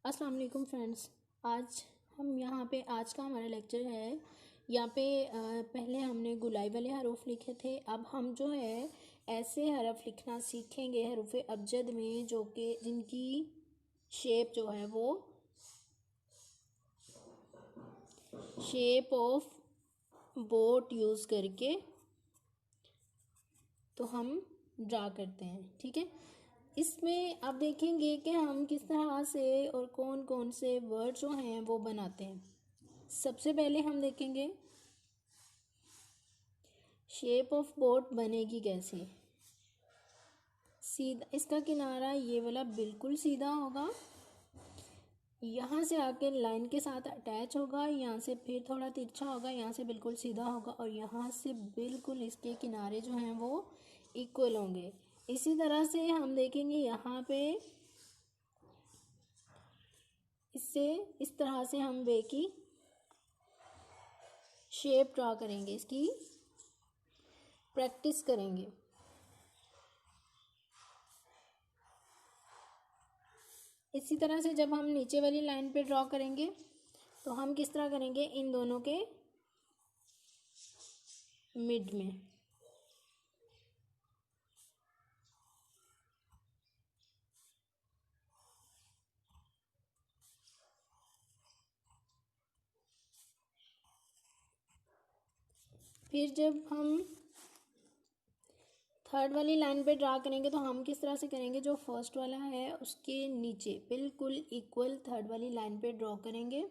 अस्सलाम वालेकुम फ्रेंड्स। आज का हमारा लेक्चर है। यहाँ पे पहले हमने गुलाई वाले हरूफ लिखे थे। अब हम जो है ऐसे हरफ लिखना सीखेंगे हरूफ अबजद में जो कि जिनकी शेप जो है वो शेप ऑफ बोट यूज़ करके तो हम ड्रा करते हैं। ठीक है, इसमें आप देखेंगे कि हम किस तरह से और कौन कौन से वर्ड जो हैं वो बनाते हैं। सबसे पहले हम देखेंगे शेप ऑफ बोट बनेगी कैसे। सीधा इसका किनारा ये वाला बिल्कुल सीधा होगा, यहाँ से आके लाइन के साथ अटैच होगा, यहाँ से फिर थोड़ा तिरछा होगा, यहाँ से बिल्कुल सीधा होगा और यहाँ से बिल्कुल इसके किनारे जो हैं वो इक्वल होंगे। इसी तरह से हम देखेंगे यहाँ पे इससे इस तरह से हम बे की शेप ड्रा करेंगे, इसकी प्रैक्टिस करेंगे। इसी तरह से जब हम नीचे वाली लाइन पे ड्रॉ करेंगे तो हम किस तरह करेंगे, इन दोनों के मिड में। फिर जब हम थर्ड वाली लाइन पे ड्रा करेंगे तो हम किस तरह से करेंगे, जो फर्स्ट वाला है उसके नीचे बिल्कुल इक्वल थर्ड वाली लाइन पे ड्रॉ करेंगे।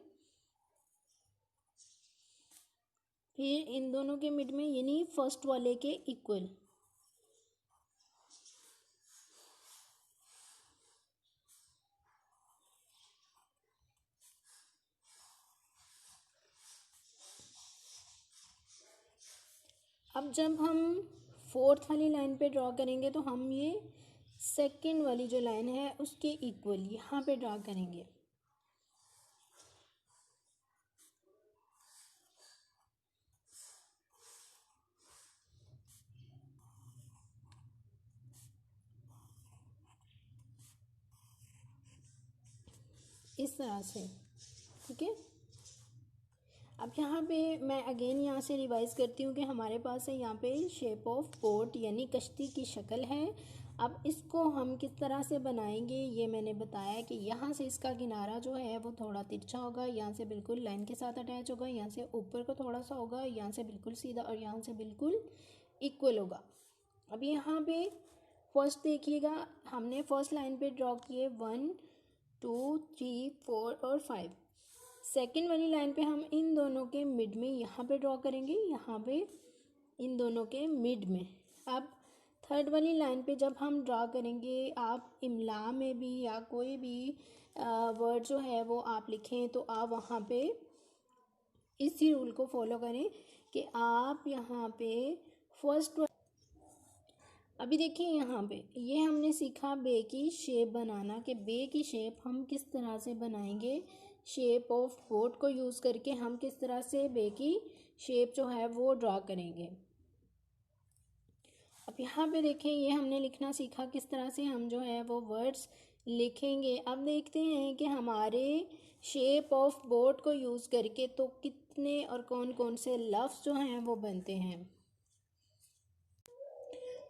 फिर इन दोनों के मिड में यानी फर्स्ट वाले के इक्वल। अब जब हम फोर्थ वाली लाइन पे ड्रॉ करेंगे तो हम ये सेकंड वाली जो लाइन है उसके इक्वल यहाँ पे ड्रॉ करेंगे। इस तरह से, ठीक है। अब यहाँ पे मैं अगेन यहाँ से रिवाइज़ करती हूँ कि हमारे पास है यहाँ पे शेप ऑफ बोट यानी कश्ती की शक्ल है। अब इसको हम किस तरह से बनाएंगे ये मैंने बताया कि यहाँ से इसका किनारा जो है वो थोड़ा तिरछा होगा, यहाँ से बिल्कुल लाइन के साथ अटैच होगा, यहाँ से ऊपर को थोड़ा सा होगा, यहाँ से बिल्कुल सीधा और यहाँ से बिल्कुल इक्वल होगा। अब यहाँ पे फर्स्ट देखिएगा, हमने फर्स्ट लाइन पे ड्रॉ किए 1 2 3 4 और 5। सेकेंड वाली लाइन पे हम इन दोनों के मिड में यहाँ पे ड्रॉ करेंगे, यहाँ पे इन दोनों के मिड में। अब थर्ड वाली लाइन पे जब हम ड्रॉ करेंगे, आप इमला में भी या कोई भी वर्ड जो है वो आप लिखें तो आप वहाँ पे इसी रूल को फॉलो करें कि आप यहाँ पे फर्स्ट। अभी देखिए यहाँ पे ये हमने सीखा बे की शेप बनाना, कि बे की शेप हम किस तरह से बनाएंगे। शेप ऑफ बोट को यूज़ करके हम किस तरह से बे की शेप जो है वो ड्रॉ करेंगे। अब यहाँ पे देखें ये हमने लिखना सीखा किस तरह से हम जो है वो वर्ड्स लिखेंगे। अब देखते हैं कि हमारे शेप ऑफ बोट को यूज़ करके तो कितने और कौन कौन से लफ्ज़ जो हैं वो बनते हैं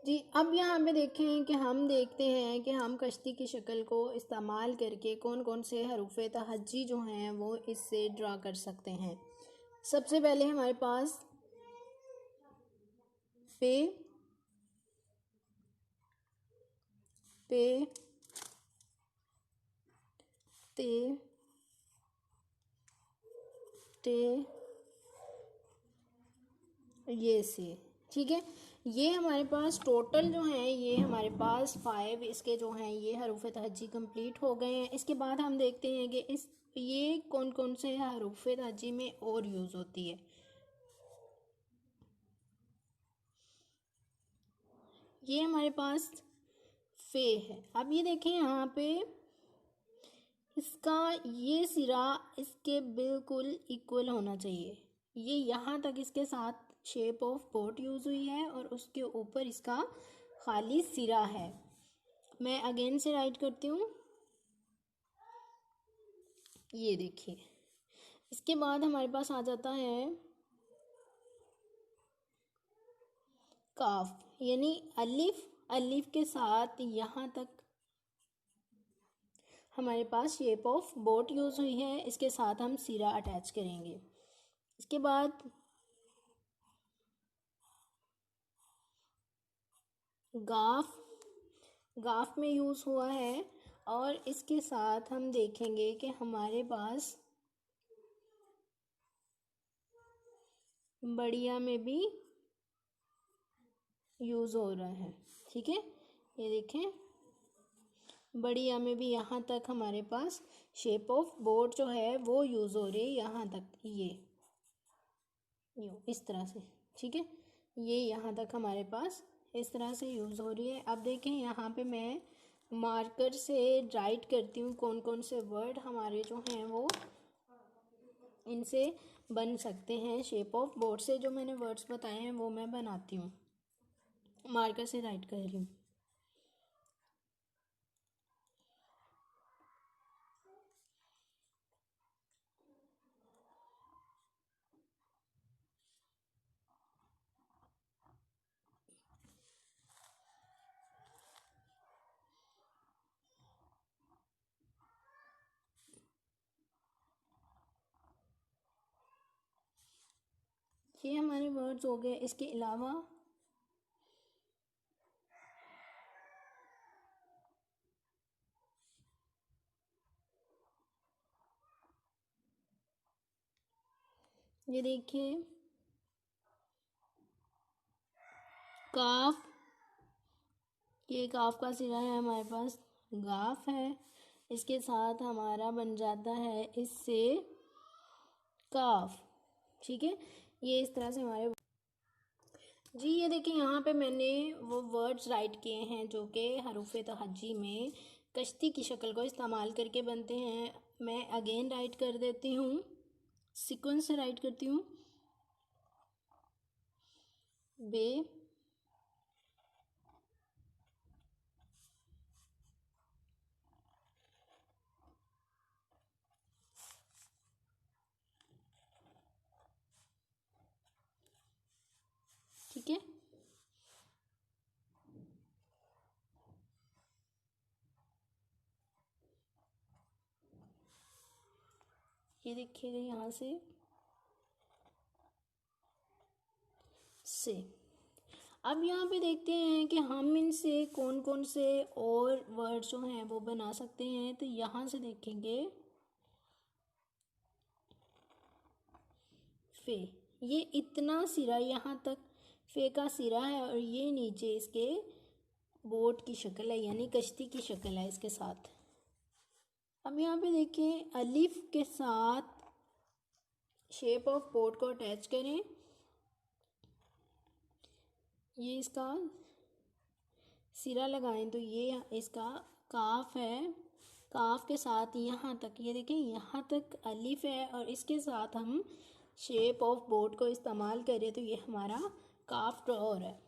जी। अब यहाँ पे देखें कि हम देखते हैं कि हम कश्ती की शक्ल को इस्तेमाल करके कौन कौन से हरूफ तहज्जी जो हैं वो इससे ड्रा कर सकते हैं। सबसे पहले हमारे पास पे पे ते टे ये से, ठीक है। ये हमारे पास टोटल जो हैं ये हमारे पास 5 इसके जो हैं ये हरूफ तहज्जी कंप्लीट हो गए हैं। इसके बाद हम देखते हैं कि इस ये कौन कौन से हरूफ तहज्जी में और यूज़ होती है। ये हमारे पास फे है। अब ये देखें यहाँ पे इसका ये सिरा इसके बिल्कुल इक्वल होना चाहिए। ये यहाँ तक इसके साथ शेप ऑफ बोट यूज़ हुई है और उसके ऊपर इसका खाली सिरा है। मैं अगेन से राइट करती हूँ। ये देखिए। इसके बाद हमारे पास आ जाता है काफ, यानी अलिफ। अलिफ के साथ यहाँ तक हमारे पास शेप ऑफ बोट यूज़ हुई है, इसके साथ हम सिरा अटैच करेंगे। इसके बाद गाफ, गाफ में यूज़ हुआ है, और इसके साथ हम देखेंगे कि हमारे पास बढ़िया में भी यूज़ हो रहा है। ठीक है, ये देखें, बढ़िया में भी यहाँ तक हमारे पास शेप ऑफ बोट जो है वो यूज़ हो रही है, यहाँ तक ये यूँ इस तरह से। ठीक है, ये यहाँ तक हमारे पास इस तरह से यूज़ हो रही है। अब देखें, यहाँ पे मैं मार्कर से राइट करती हूँ कौन कौन से वर्ड हमारे जो हैं वो इनसे बन सकते हैं। शेप ऑफ बोट से जो मैंने वर्ड्स बताए हैं वो मैं बनाती हूँ, मार्कर से राइट कर रही हूँ। ये हमारे वर्ड्स हो गए। इसके अलावा ये देखिए, काफ, ये काफ का सिरा है हमारे पास, गाफ है, इसके साथ हमारा बन जाता है इससे काफ। ठीक है, ये इस तरह से हमारे जी। ये देखिए, यहाँ पे मैंने वो वर्ड्स राइट किए हैं जो कि हरूफ तहज्जी में कश्ती की शक्ल को इस्तेमाल करके बनते हैं। मैं अगेन राइट कर देती हूँ, सीक्वेंस से राइट करती हूँ। बे, ठीक है, ये देखिएगा यहाँ से। अब यहाँ पे देखते हैं कि हम इनसे कौन कौन से और वर्ड जो हैं वो बना सकते हैं। तो यहाँ से देखेंगे फे, ये इतना सिरा यहाँ तक फे का सिरा है, और ये नीचे इसके बोट की शक्ल है, यानी कश्ती की शक्ल है इसके साथ। अब यहाँ पे देखिए, अलिफ के साथ शेप ऑफ बोट को अटैच करें। ये इसका सिरा लगाएं तो ये इसका काफ है, काफ के साथ यहाँ तक, ये देखें यहाँ तक अलिफ है, और इसके साथ हम शेप ऑफ बोट को इस्तेमाल करें तो ये हमारा काफ ड्रॉ हो रहा है।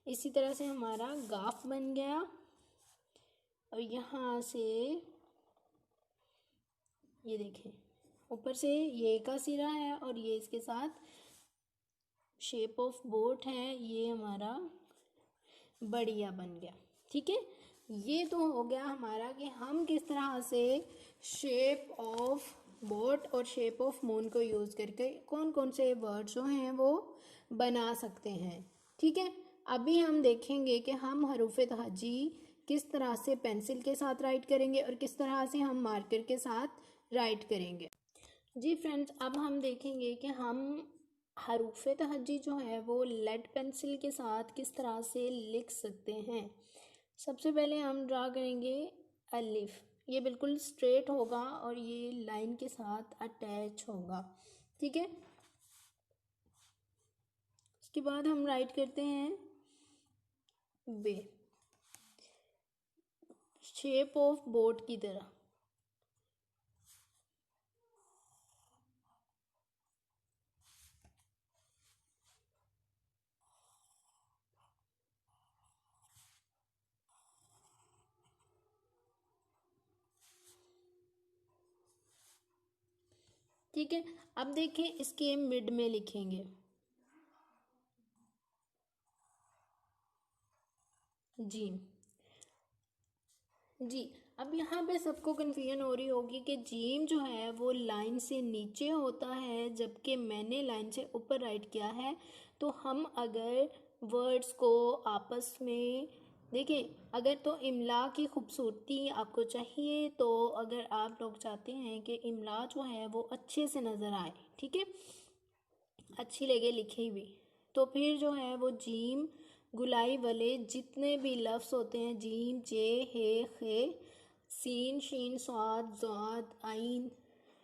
इसी तरह से हमारा गाफ बन गया, और यहाँ से ये देखें ऊपर से ये का सिरा है और ये इसके साथ शेप ऑफ बोट है, ये हमारा बढ़िया बन गया। ठीक है, ये तो हो गया हमारा कि हम किस तरह से शेप ऑफ बोट और शेप ऑफ मून को यूज़ करके कौन कौन से वर्ड जो हैं वो बना सकते हैं। ठीक है, अभी हम देखेंगे कि हम हरूफ तहज्जी किस तरह से पेंसिल के साथ राइट करेंगे और किस तरह से हम मार्कर के साथ राइट करेंगे। जी फ्रेंड्स, अब हम देखेंगे कि हम हरूफ तहज्जी जो है वो लेड पेंसिल के साथ किस तरह से लिख सकते हैं। सबसे पहले हम ड्रा करेंगे अलिफ, ये बिल्कुल स्ट्रेट होगा और ये लाइन के साथ अटैच होगा। ठीक है, उसके बाद हम राइट करते हैं बे, शेप ऑफ बोट की तरह। ठीक है। अब देखें इसके मिड में लिखेंगे जीम। जी, अब यहाँ पे सबको कन्फ्यूजन हो रही होगी कि जीम जो है वो लाइन से नीचे होता है जबकि मैंने लाइन से ऊपर राइट किया है। तो हम अगर वर्ड्स को आपस में देखें, अगर तो इमला की खूबसूरती आपको चाहिए, तो अगर आप लोग चाहते हैं कि इमला जो है वो अच्छे से नज़र आए, ठीक है, अच्छी लगे लिखी हुई, तो फिर जो है वो जीम गुलाई वाले जितने भी लफ्ज़ होते हैं, जीम, जे, हे, खे, सीन, शीन, स्वाद, ज़ाद, आइन,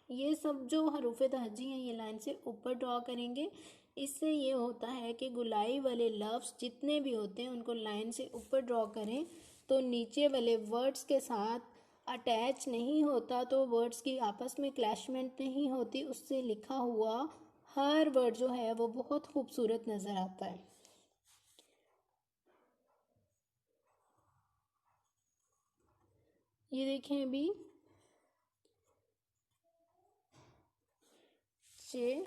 ये सब जो हरूफ तहजी हैं ये लाइन से ऊपर ड्रॉ करेंगे। इससे ये होता है कि गुलाई वाले लफ्ज़ जितने भी होते हैं उनको लाइन से ऊपर ड्रॉ करें तो नीचे वाले वर्ड्स के साथ अटैच नहीं होता, तो वर्ड्स की आपस में क्लैशमेंट नहीं होती, उससे लिखा हुआ हर वर्ड जो है वो बहुत खूबसूरत नज़र आता है। ये देखें अभी चे,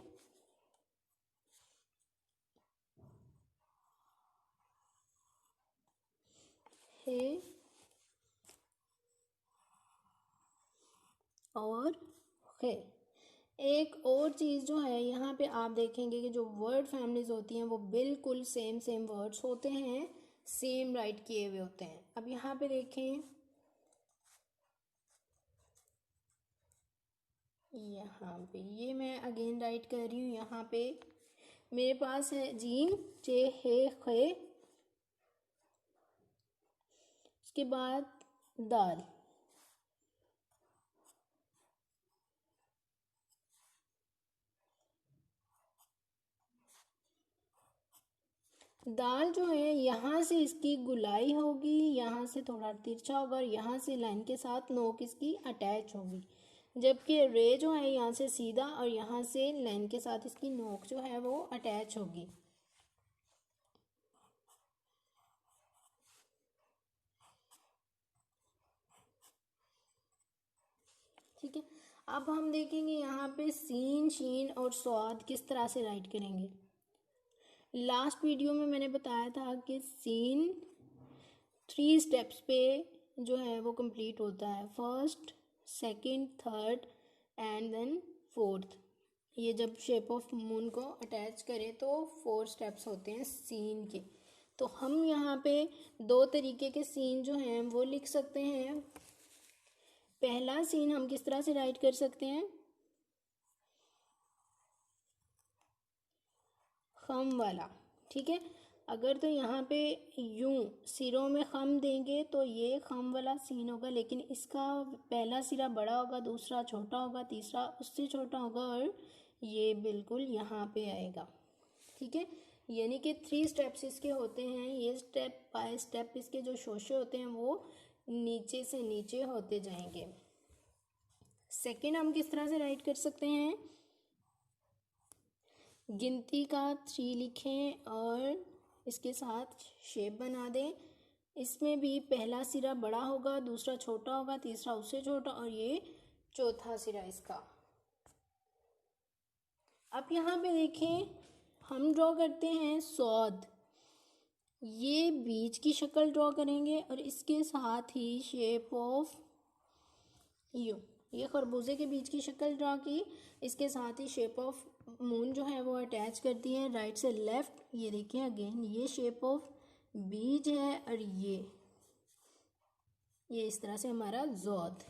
हे और खे। एक और चीज़ जो है यहाँ पे आप देखेंगे कि जो वर्ड फैमिलीज होती हैं वो बिल्कुल सेम सेम वर्ड्स होते हैं, सेम राइट किए हुए होते हैं। अब यहाँ पे देखें, यहाँ पे ये मैं अगेन राइट कर रही हूँ। यहाँ पे मेरे पास है जीम, चे, हे, खे, उसके बाद दाल। दाल जो है यहाँ से इसकी गुलाई होगी, यहाँ से थोड़ा तिरछा होगा और यहाँ से लाइन के साथ नोक इसकी अटैच होगी, जबकि रे जो है यहाँ से सीधा और यहाँ से लाइन के साथ इसकी नोक जो है वो अटैच होगी। ठीक है। अब हम देखेंगे यहाँ पे सीन, शीन और स्वाद किस तरह से राइट करेंगे। लास्ट वीडियो में मैंने बताया था कि सीन 3 स्टेप्स पे जो है वो कंप्लीट होता है, first, second, third and then fourth. ये जब शेप ऑफ मून को अटैच करें तो 4 स्टेप्स होते हैं सीन के। तो हम यहाँ पे 2 तरीके के सीन जो हैं वो लिख सकते हैं। पहला सीन हम किस तरह से राइट कर सकते हैं, खम वाला, ठीक है। अगर तो यहाँ पे यूं सिरों में खम देंगे तो ये खम वाला सीन होगा, लेकिन इसका पहला सिरा बड़ा होगा, दूसरा छोटा होगा, तीसरा उससे छोटा होगा और ये बिल्कुल यहाँ पे आएगा, ठीक है। यानी कि 3 स्टेप्स इसके होते हैं। ये स्टेप बाय स्टेप इसके जो शोशे होते हैं वो नीचे से नीचे होते जाएंगे। सेकंड हम किस तरह से राइट कर सकते हैं, गिनती का 3 लिखें और इसके साथ शेप बना दें। इसमें भी पहला सिरा बड़ा होगा, दूसरा छोटा होगा, तीसरा उससे छोटा और ये चौथा सिरा इसका। अब यहाँ पे देखें, हम ड्रॉ करते हैं सौद। ये बीज की शक्ल ड्रॉ करेंगे और इसके साथ ही शेप ऑफ यू, ये खरबूजे के बीज की शक्ल ड्रॉ की, इसके साथ ही शेप ऑफ मून जो है वो अटैच कर दी है राइट से लेफ्ट। ये देखिए अगेन ये शेप ऑफ बीज है और ये इस तरह से हमारा ज़ौद।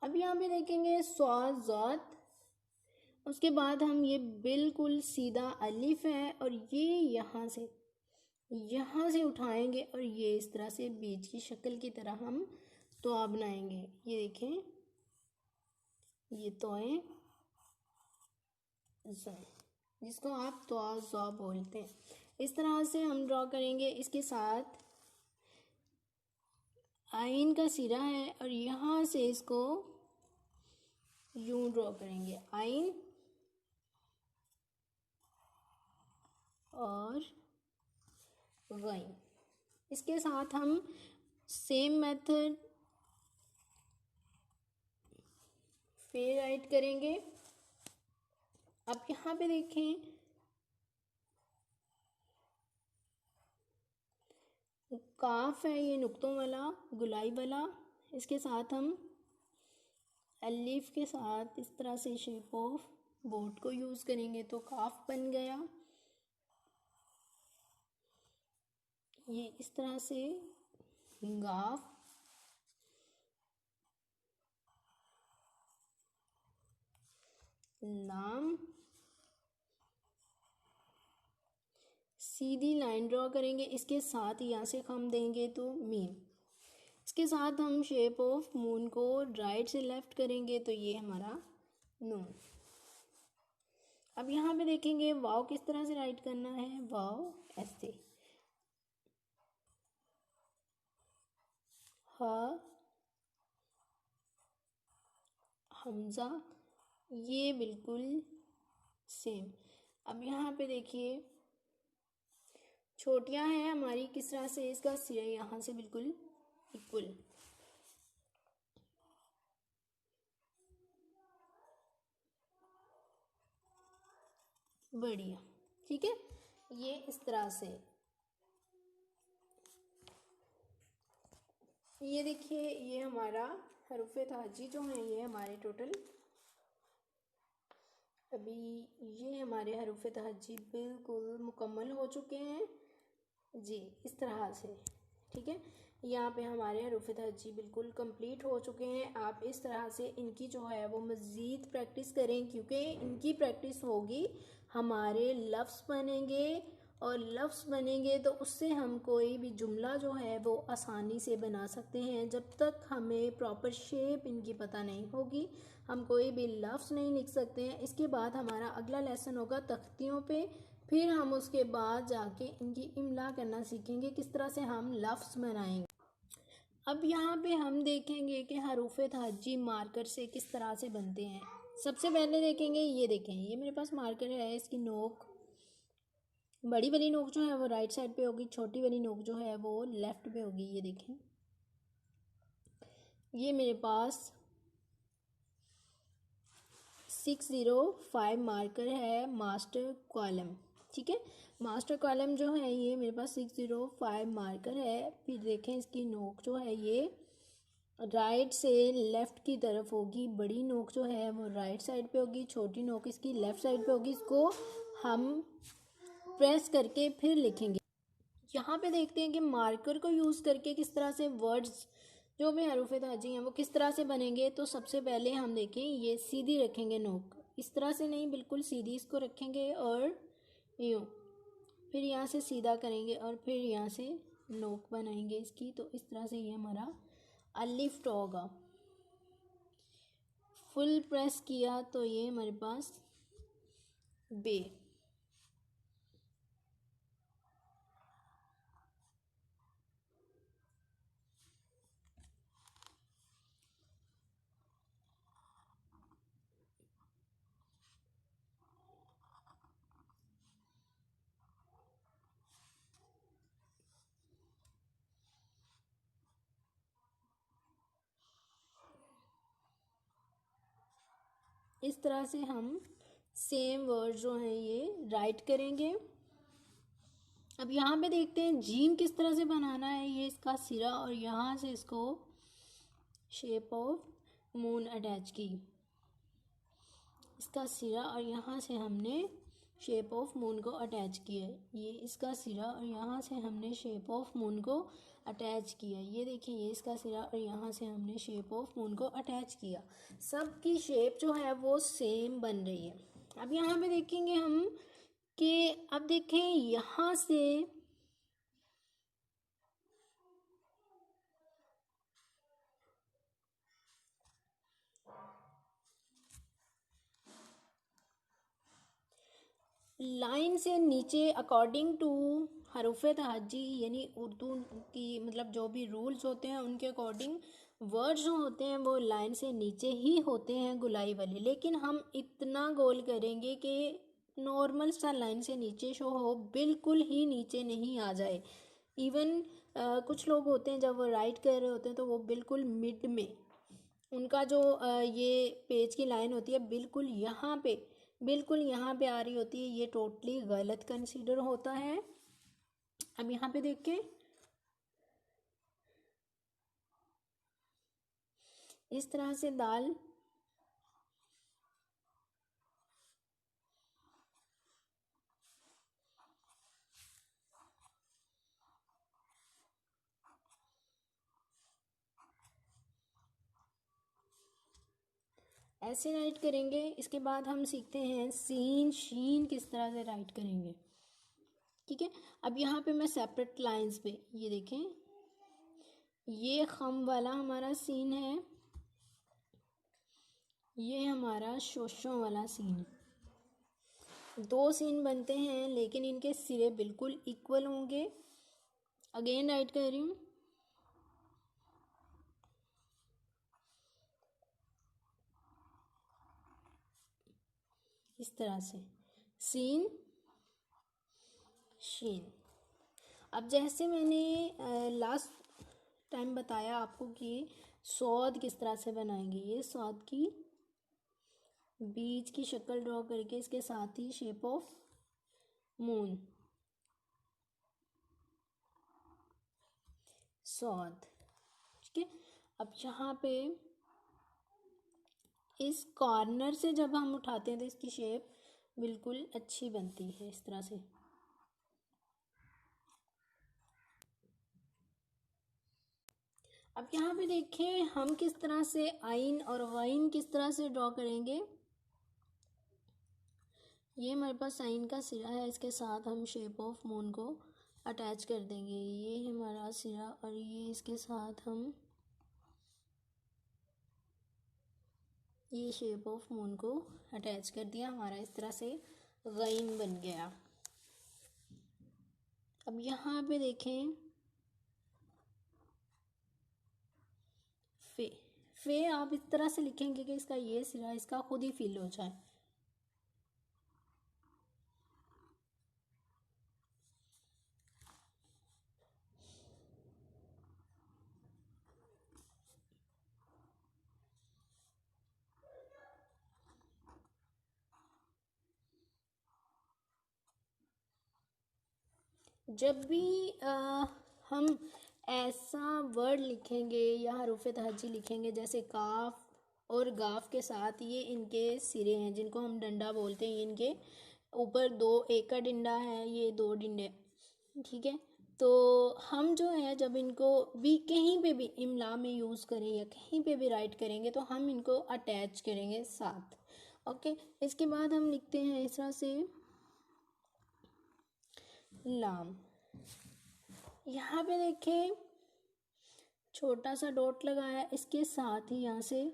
अब यहाँ पे देखेंगे स्वाद, ज़ौद, उसके बाद हम ये बिल्कुल सीधा अलिफ है और ये यहाँ से उठाएंगे और ये इस तरह से बीज की शक्ल की तरह हम तोआ बनाएंगे। ये देखें, ये तोए जिसको आप तोआ ज़ा बोलते हैं, इस तरह से हम ड्रॉ करेंगे। इसके साथ आइन का सिरा है और यहाँ से इसको यूं ड्रॉ करेंगे, आइन और गइन। इसके साथ हम सेम मेथड फिर राइट करेंगे। अब यहाँ पे देखें, काफ है ये नुक्तों वाला, गुलाई वाला, इसके साथ हम अलिफ के साथ इस तरह से शेप ऑफ बोट को यूज़ करेंगे तो काफ बन गया। ये इस तरह से गाफ, लाम, सीधी लाइन ड्रॉ करेंगे, इसके साथ यहाँ से हम देंगे तो मीम। इसके साथ हम शेप ऑफ मून को राइट से लेफ्ट करेंगे तो ये हमारा नून। अब यहाँ पे देखेंगे वाव किस तरह से राइट करना है, वाव ऐसे, ह, हमजा, ये बिल्कुल सेम। अब यहाँ पे देखिए छोटियाँ हैं हमारी, किस तरह से इसका सिरा यहाँ से बिल्कुल इक्वल। बढ़िया, ठीक है, ये इस तरह से। ये देखिए ये हमारा हरूफ़े ताजी जो हैं ये हमारे टोटल, अभी ये हमारे हरूफ़े ताजी बिल्कुल मुकम्मल हो चुके हैं जी, इस तरह से, ठीक है। यहाँ पे हमारे हरूफ़े ताजी बिल्कुल कंप्लीट हो चुके हैं। आप इस तरह से इनकी जो है वो मज़ीद प्रैक्टिस करें, क्योंकि इनकी प्रैक्टिस होगी हमारे लफ्ज़ बनेंगे, और लफ्ज़ बनेंगे तो उससे हम कोई भी जुमला जो है वो आसानी से बना सकते हैं। जब तक हमें प्रॉपर शेप इनकी पता नहीं होगी हम कोई भी लफ्ज़ नहीं लिख सकते हैं। इसके बाद हमारा अगला लेसन होगा तख्तियों पे, फिर हम उसके बाद जाके इनकी इमला करना सीखेंगे, किस तरह से हम लफ्ज़ बनाएंगे। अब यहाँ पे हम देखेंगे कि हरूफ़े ताजी मार्कर से किस तरह से बनते हैं। सबसे पहले देखेंगे, ये देखें ये मेरे पास मार्कर है, इसकी नोक, बड़ी वाली नोक जो है वो राइट साइड पे होगी, छोटी वाली नोक जो है वो लेफ़्ट पे होगी। ये देखें ये मेरे पास 605 मार्कर है मास्टर कॉलम, ठीक है। मास्टर कॉलम जो है ये मेरे पास 605 मार्कर है। फिर देखें इसकी नोक जो है ये राइट से लेफ़्ट की तरफ होगी, बड़ी नोक जो है वो राइट साइड पे होगी, छोटी नोक इसकी लेफ़्ट साइड पे होगी। इसको हम प्रेस करके फिर लिखेंगे। यहाँ पे देखते हैं कि मार्कर को यूज़ करके किस तरह से वर्ड्स जो भी हरूफ़े ताजी हैं वो किस तरह से बनेंगे। तो सबसे पहले हम देखें, ये सीधी रखेंगे नोक, इस तरह से नहीं बिल्कुल सीधी इसको रखेंगे और यूँ, फिर यहाँ से सीधा करेंगे और फिर यहाँ से नोक बनाएंगे इसकी। तो इस तरह से ये हमारा अलिफ होगा। फुल प्रेस किया तो ये हमारे पास बे। इस तरह से हम सेम वर्ड जो हैं ये राइट करेंगे। अब यहाँ पे देखते हैं जीम किस तरह से बनाना है। ये इसका सिरा और यहाँ से इसको शेप ऑफ मून अटैच की, इसका सिरा और यहाँ से हमने शेप ऑफ मून को अटैच किया है। ये इसका सिरा और यहाँ से हमने शेप ऑफ मून को अटैच किया। ये देखिए ये इसका सिरा और यहाँ से हमने शेप ऑफ मून को अटैच किया। सब की शेप जो है वो सेम बन रही है। अब यहाँ पे देखेंगे हम कि अब देखें यहाँ से लाइन से नीचे अकॉर्डिंग टू हरूफ़े तहज्जी यानी उर्दू की मतलब जो भी रूल्स होते हैं उनके अकॉर्डिंग वर्ड जो होते हैं वो लाइन से नीचे ही होते हैं गुलाई वाले। लेकिन हम इतना गोल करेंगे कि नॉर्मल सा लाइन से नीचे शो हो, बिल्कुल ही नीचे नहीं आ जाए। इवन कुछ लोग होते हैं जब वो राइट कर रहे होते हैं तो वो बिल्कुल मिड में उनका जो ये पेज की लाइन होती है बिल्कुल यहाँ पे बिल्कुल यहाँ पे आ रही होती है, ये टोटली गलत कंसीडर होता है। अब यहाँ पे देखें, इस तरह से दाल ऐसे राइट करेंगे। इसके बाद हम सीखते हैं सीन शीन किस तरह से राइट करेंगे। ठीक है, अब यहाँ पे मैं सेपरेट लाइंस पे, ये देखें, ये खम वाला हमारा सीन है, ये हमारा शोशों वाला सीन है। दो सीन बनते हैं लेकिन इनके सिरे बिल्कुल इक्वल होंगे। अगेन राइट कर रही हूँ, इस तरह से सीन शीन। अब जैसे मैंने लास्ट टाइम बताया आपको कि सौद किस तरह से बनाएंगे, ये सौद की बीच की शक्ल ड्रॉ करके इसके साथ ही शेप ऑफ मून, सौद। ठीक है, अब यहाँ पे इस कॉर्नर से जब हम उठाते हैं तो इसकी शेप बिल्कुल अच्छी बनती है, इस तरह से। अब यहाँ पे देखें हम किस तरह से आइन और गाइन किस तरह से ड्रॉ करेंगे। ये हमारे पास आइन का सिरा है, इसके साथ हम शेप ऑफ मून को अटैच कर देंगे। ये हमारा सिरा और ये इसके साथ हम ये शेप ऑफ मून को अटैच कर दिया, हमारा इस तरह से गाइन बन गया। अब यहाँ पे देखें फे, फे आप इस तरह से लिखेंगे कि इसका ये सिरा इसका खुद ही फिल हो जाए। जब भी हम ऐसा वर्ड लिखेंगे या हरूफ तहज्जी लिखेंगे, जैसे काफ और गाफ के साथ, ये इनके सिरे हैं जिनको हम डंडा बोलते हैं, इनके ऊपर दो, एक का डंडा है, ये दो डंडे। ठीक है, तो हम जो है जब इनको भी कहीं पे भी इमला में यूज़ करें या कहीं पे भी राइट करेंगे तो हम इनको अटैच करेंगे साथ। ओके, इसके बाद हम लिखते हैं इस तरह से लाम। यहाँ पे देखें छोटा सा डॉट लगाया, इसके साथ ही यहाँ से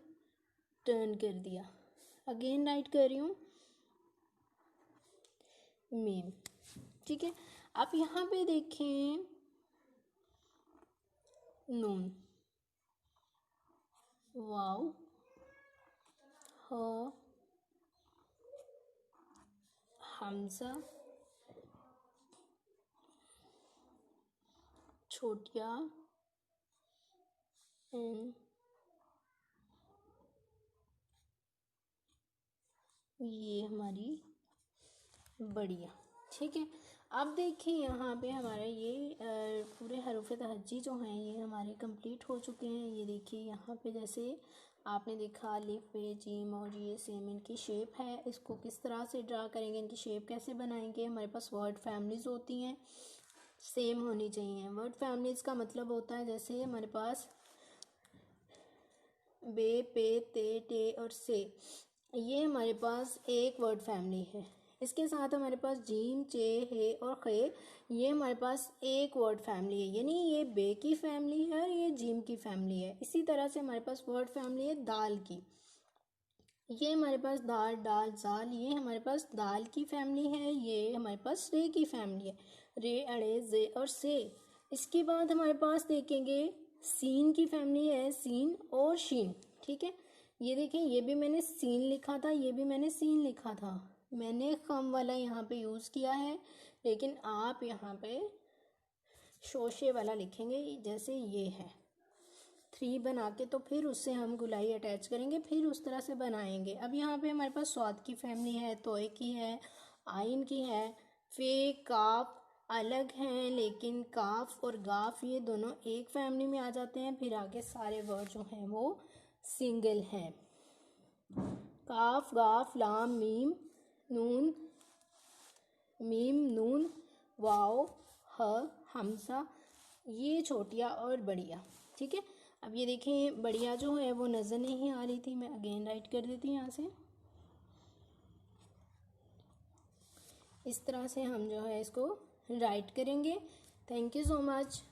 टर्न कर दिया। अगेन राइट कर रही हूँ मीम। ठीक है, आप यहाँ पे देखें नून, वाव, ह, हमजा, छोटिया, एन, ये हमारी बढ़िया। ठीक है, अब देखिए यहाँ पे हमारा ये पूरे हरूफ तहज्जी जो हैं ये हमारे कंप्लीट हो चुके हैं। ये देखिए यहाँ पे जैसे आपने देखा अलिफ बे जीम और ये सेम इनकी शेप है। इसको किस तरह से ड्रा करेंगे, इनकी शेप कैसे बनाएंगे। हमारे पास वर्ड फैमिलीज़ होती हैं, सेम होनी चाहिए। वर्ड फैमिलीज़ का मतलब होता है जैसे हमारे पास बे, पे, ते और से, ये हमारे पास एक वर्ड फैमिली है। इसके साथ हमारे पास जीम, चे, हे और खे, ये हमारे पास एक वर्ड फैमिली है, यानी ये बे की फैमिली है और ये जीम की फैमिली है। इसी तरह से हमारे पास वर्ड फैमिली है दाल की, ये हमारे पास दाल, डाल, जाल, ये हमारे पास दाल की फैमिली है। ये हमारे पास रे की फैमिली है, रे, अड़े, जे और से। इसके बाद हमारे पास देखेंगे सीन की फैमिली है, सीन और शीन। ठीक है, ये देखें, ये भी मैंने सीन लिखा था, ये भी मैंने सीन लिखा था। मैंने खम वाला यहाँ पे यूज़ किया है, लेकिन आप यहाँ पे शोशे वाला लिखेंगे जैसे ये है 3 बना के तो फिर उससे हम गुलाई अटैच करेंगे, फिर उस तरह से बनाएंगे। अब यहाँ पे हमारे पास स्वाद की फैमिली है, तोय की है, आइन की है, फे, काफ अलग हैं, लेकिन काफ और गाफ ये दोनों एक फैमिली में आ जाते हैं। फिर आगे सारे वर्ड जो हैं वो सिंगल हैं। काफ, गाफ, लाम, मीम, नून, वाव, ह, हमसा, ये छोटिया और बढ़िया। ठीक है, अब ये देखें बढ़िया जो है वो नज़र नहीं आ रही थी, मैं अगेन राइट कर देती हूँ यहाँ से। इस तरह से हम जो है इसको राइट करेंगे। Thank you so much.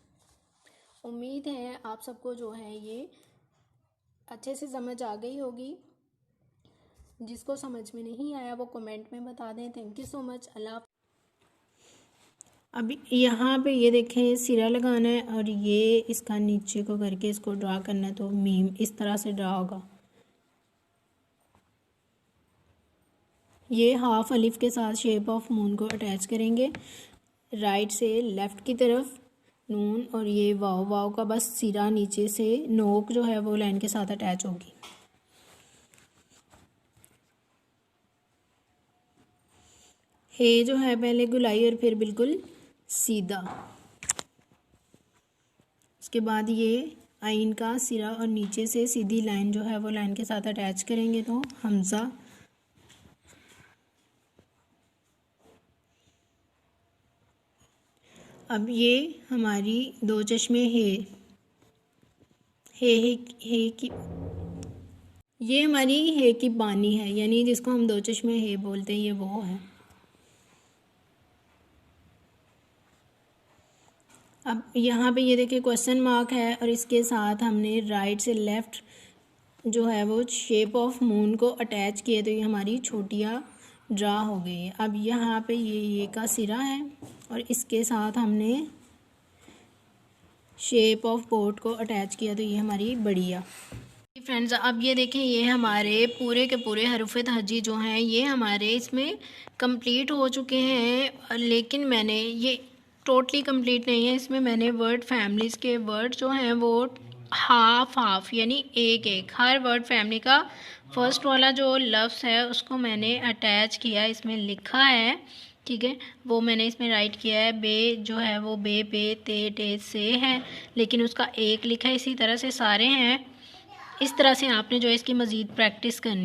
उम्मीद है आप सबको जो है ये अच्छे से समझ आ गई होगी। जिसको समझ में नहीं आया वो कमेंट में बता दें। Thank you so much. अल्लाह। अब यहाँ पे ये देखें सिरा लगाना है और ये इसका नीचे को करके इसको ड्रा करना है, तो मीम इस तरह से ड्रा होगा। ये हाफ अलिफ के साथ शेप ऑफ मून को अटैच करेंगे राइट से लेफ़्ट की तरफ, नून और ये वाव का बस सिरा नीचे से नोक जो है वो लाइन के साथ अटैच होगी। हे जो है पहले गुलाई और फिर बिल्कुल सीधा। उसके बाद ये आइन का सिरा और नीचे से सीधी लाइन जो है वो लाइन के साथ अटैच करेंगे, तो हमजा। अब ये हमारी दो चश्मे हे की, ये हमारी हे की बानी है, यानी जिसको हम दो चश्मे हे बोलते हैं, ये वो है। अब यहाँ पे ये देखिए क्वेश्चन मार्क है और इसके साथ हमने राइट से लेफ़्ट जो है वो शेप ऑफ मून को अटैच किए, तो ये हमारी छोटिया ड्रा हो गई है। अब यहाँ पे ये का सिरा है और इसके साथ हमने शेप ऑफ पोर्ट को अटैच किया, तो ये हमारी बढ़िया। फ्रेंड्स अब ये देखें ये हमारे पूरे के पूरे हरूफ तहजी जो हैं ये हमारे इसमें कंप्लीट हो चुके हैं, लेकिन मैंने ये टोटली कंप्लीट नहीं है। इसमें मैंने वर्ड फैमिलीज़ के वर्ड जो हैं वो हाफ यानी एक हर वर्ड फैमिली का फर्स्ट वाला जो लफ्ज़ है उसको मैंने अटैच किया, इसमें लिखा है। ठीक है, वो मैंने इसमें राइट किया है। बे जो है वो बे, ते, टे, से है, लेकिन उसका एक लिखा है। इसी तरह से सारे हैं। इस तरह से आपने जो है इसकी मज़ीद प्रैक्टिस करनी।